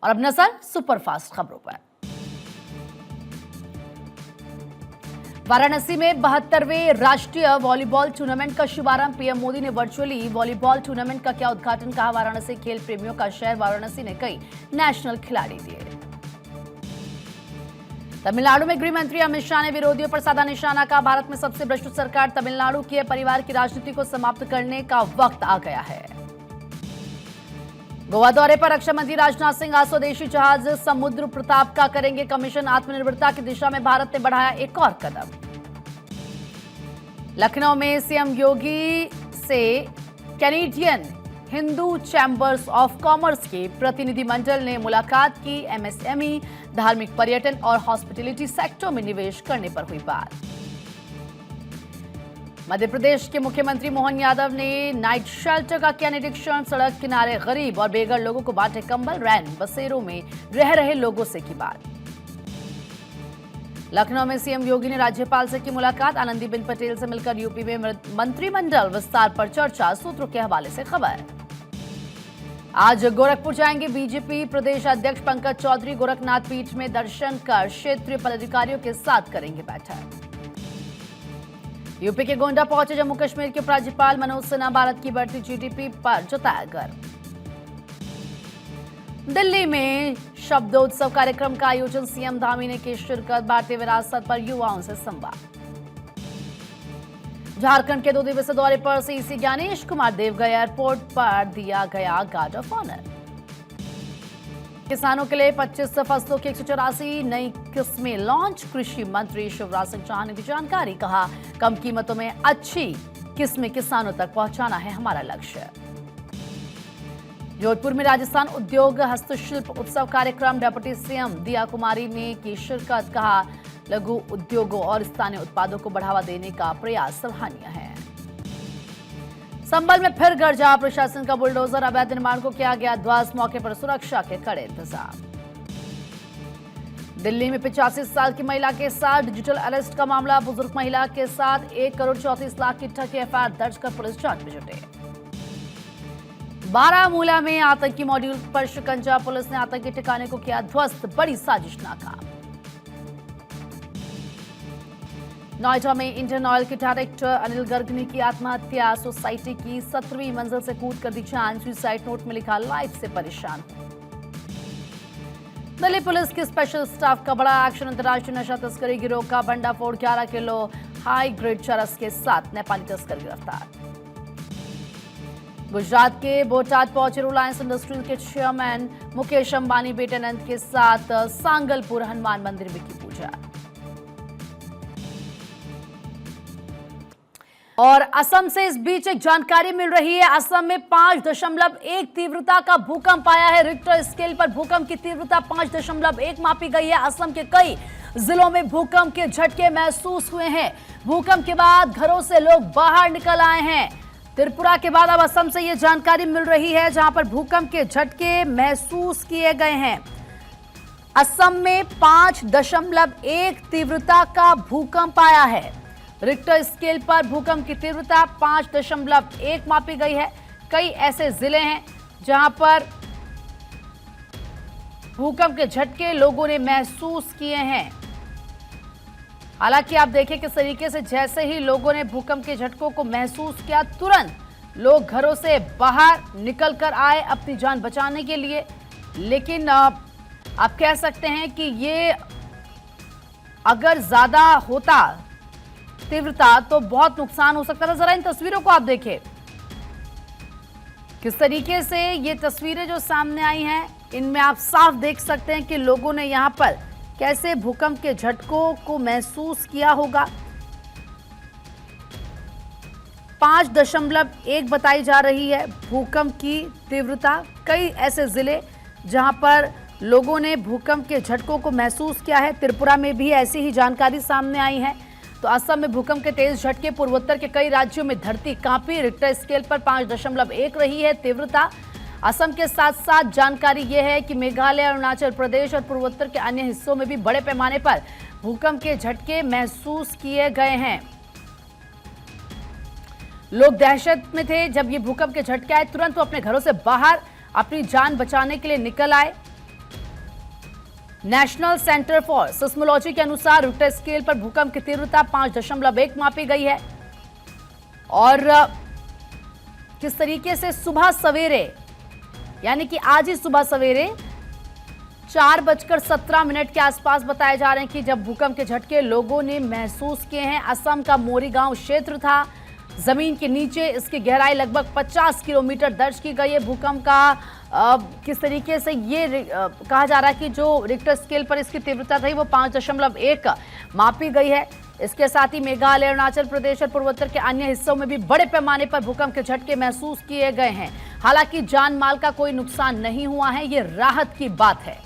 और अब नजर सुपरफास्ट खबरों पर। वाराणसी में 72वें राष्ट्रीय वॉलीबॉल टूर्नामेंट का शुभारंभ। पीएम मोदी ने वर्चुअली वॉलीबॉल टूर्नामेंट का किया उद्घाटन। कहा, वाराणसी खेल प्रेमियों का शहर, वाराणसी ने कई नेशनल खिलाड़ी दिए। तमिलनाडु में गृह मंत्री अमित शाह ने विरोधियों पर साधा निशाना। का भारत में सबसे भ्रष्ट सरकार तमिलनाडु की है, परिवार की राजनीति को समाप्त करने का वक्त आ गया है। गोवा दौरे पर रक्षा मंत्री राजनाथ सिंह आज स्वदेशी जहाज समुद्र प्रताप का करेंगे कमीशन। आत्मनिर्भरता की दिशा में भारत ने बढ़ाया एक और कदम। लखनऊ में सीएम योगी से Canadian Hindu chambers of commerce के प्रतिनिधिमंडल ने मुलाकात की। एमएसएमई, धार्मिक पर्यटन और हॉस्पिटैलिटी सेक्टर में निवेश करने पर हुई बात। मध्य प्रदेश के मुख्यमंत्री मोहन यादव ने नाइट शेल्टर का किया निरीक्षण। सड़क किनारे गरीब और बेघर लोगों को बांटे कंबल। रैन बसेरों में रह रहे लोगों से की बात। लखनऊ में सीएम योगी ने राज्यपाल से की मुलाकात। आनंदीबेन पटेल से मिलकर यूपी में मंत्रिमंडल विस्तार पर चर्चा। सूत्रों के हवाले से खबर। आज गोरखपुर जाएंगे बीजेपी प्रदेश अध्यक्ष पंकज चौधरी। गोरखनाथ पीठ में दर्शन कर क्षेत्रीय पदाधिकारियों के साथ करेंगे बैठक। यूपी के गोंडा पहुंचे जम्मू कश्मीर के उपराज्यपाल मनोज सिन्हा। भारत की बढ़ती जीडीपी पर जताया गर्व। दिल्ली में शब्दोत्सव कार्यक्रम का आयोजन। सीएम धामी ने की शिरकत। भारतीय विरासत पर युवाओं से संवाद। झारखंड के 2 दिवसीय दौरे पर सीसी ज्ञानेश कुमार देवगढ़ एयरपोर्ट पर दिया गया गार्ड ऑफ ऑनर। किसानों के लिए 25 फसलों की 184 नई किस्में लॉन्च। कृषि मंत्री शिवराज सिंह चौहान ने दी जानकारी। कहा, कम कीमतों में अच्छी किस्में किसानों तक पहुंचाना है हमारा लक्ष्य। जोधपुर में राजस्थान उद्योग हस्तशिल्प उत्सव कार्यक्रम। डिप्टी सीएम दिया कुमारी ने की शिरकत। कहा, लघु उद्योगों और स्थानीय उत्पादों को बढ़ावा देने का प्रयास सराहनीय है। संभल में फिर गरजा। प्रशासन का बुलडोजर। अवैध निर्माण को किया गया ध्वस्त। मौके पर सुरक्षा के कड़े इंतजाम। दिल्ली में 85 साल की महिला के साथ डिजिटल अरेस्ट का मामला। बुजुर्ग महिला के साथ 1 करोड़ 34 लाख की ठगी। एफआईआर दर्ज कर पुलिस जांच में जुटे। बारामूला में आतंकी मॉड्यूल पर शिकंजा। पुलिस ने आतंकी ठिकाने को किया ध्वस्त। बड़ी साजिश नाकाम। नोएडा में इंडियन ऑयल के डायरेक्टर अनिल गर्ग ने की आत्महत्या। सोसाइटी की 17वीं मंजिल से कूद कर दी जान। सुसाइड नोट में लिखा, लाइफ से परेशान। दिल्ली पुलिस की स्पेशल स्टाफ का बड़ा एक्शन। अंतर्राष्ट्रीय नशा तस्करी गिरोह का भंडाफोड़। 11 किलो हाई ग्रेड चरस के साथ नेपाली तस्कर गिरफ्तार। गुजरात के बोटाद पहुंचे रिलायंस इंडस्ट्रीज के चेयरमैन मुकेश अंबानी बेटे अनंत के साथ सांगलपुर हनुमान मंदिर में की पूजा। और असम से इस बीच एक जानकारी मिल रही है। असम में 5.1 तीव्रता का भूकंप आया है। रिक्टर स्केल पर भूकंप की तीव्रता 5.1 मापी गई है। असम के कई जिलों में भूकंप के झटके महसूस हुए हैं। भूकंप के बाद घरों से लोग बाहर निकल आए हैं। त्रिपुरा के बाद अब असम से यह जानकारी मिल रही है, जहां पर भूकंप के झटके महसूस किए गए हैं। असम में 5.1 तीव्रता का भूकंप आया है। रिक्टर स्केल पर भूकंप की तीव्रता 5.1 मापी गई है। कई ऐसे जिले हैं जहां पर भूकंप के झटके लोगों ने महसूस किए हैं। हालांकि आप देखें किस तरीके से जैसे ही लोगों ने भूकंप के झटकों को महसूस किया, तुरंत लोग घरों से बाहर निकल कर आए अपनी जान बचाने के लिए। लेकिन आप कह सकते हैं कि ये अगर ज्यादा होता तीव्रता तो बहुत नुकसान हो सकता था। जरा इन तस्वीरों को आप देखें, किस तरीके से ये तस्वीरें जो सामने आई हैं, इनमें आप साफ देख सकते हैं कि लोगों ने यहां पर कैसे भूकंप के झटकों को महसूस किया होगा। 5.1 बताई जा रही है भूकंप की तीव्रता। कई ऐसे जिले जहां पर लोगों ने भूकंप के झटकों को महसूस किया है। त्रिपुरा में भी ऐसी ही जानकारी सामने आई है। तो असम में भूकंप के तेज झटके। पूर्वोत्तर के कई राज्यों में धरती कांपी। रिक्टर स्केल पर 5.1 रही है तीव्रता। असम के साथ साथ जानकारी यह है कि मेघालय, अरुणाचल प्रदेश और पूर्वोत्तर के अन्य हिस्सों में भी बड़े पैमाने पर भूकंप के झटके महसूस किए गए हैं। लोग दहशत में थे जब ये भूकंप के झटके आए। तुरंत वो अपने घरों से बाहर अपनी जान बचाने के लिए निकल आए। नेशनल सेंटर फॉर सिस्मोलॉजी के अनुसार रिक्टर स्केल पर भूकंप की तीव्रता 5.1 मापी गई है। और किस तरीके से सुबह सवेरे, यानी कि आज ही सुबह सवेरे 4:17 के आसपास बताए जा रहे हैं कि जब भूकंप के झटके लोगों ने महसूस किए हैं। असम का मोरीगांव क्षेत्र था, जमीन के नीचे इसकी गहराई लगभग 50 किलोमीटर दर्ज की गई है। भूकंप का किस तरीके से ये कहा जा रहा है कि जो रिक्टर स्केल पर इसकी तीव्रता थी वो 5.1 मापी गई है। इसके साथ ही मेघालय, अरुणाचल प्रदेश और पूर्वोत्तर के अन्य हिस्सों में भी बड़े पैमाने पर भूकंप के झटके महसूस किए गए हैं। हालांकि जान माल का कोई नुकसान नहीं हुआ है, ये राहत की बात है।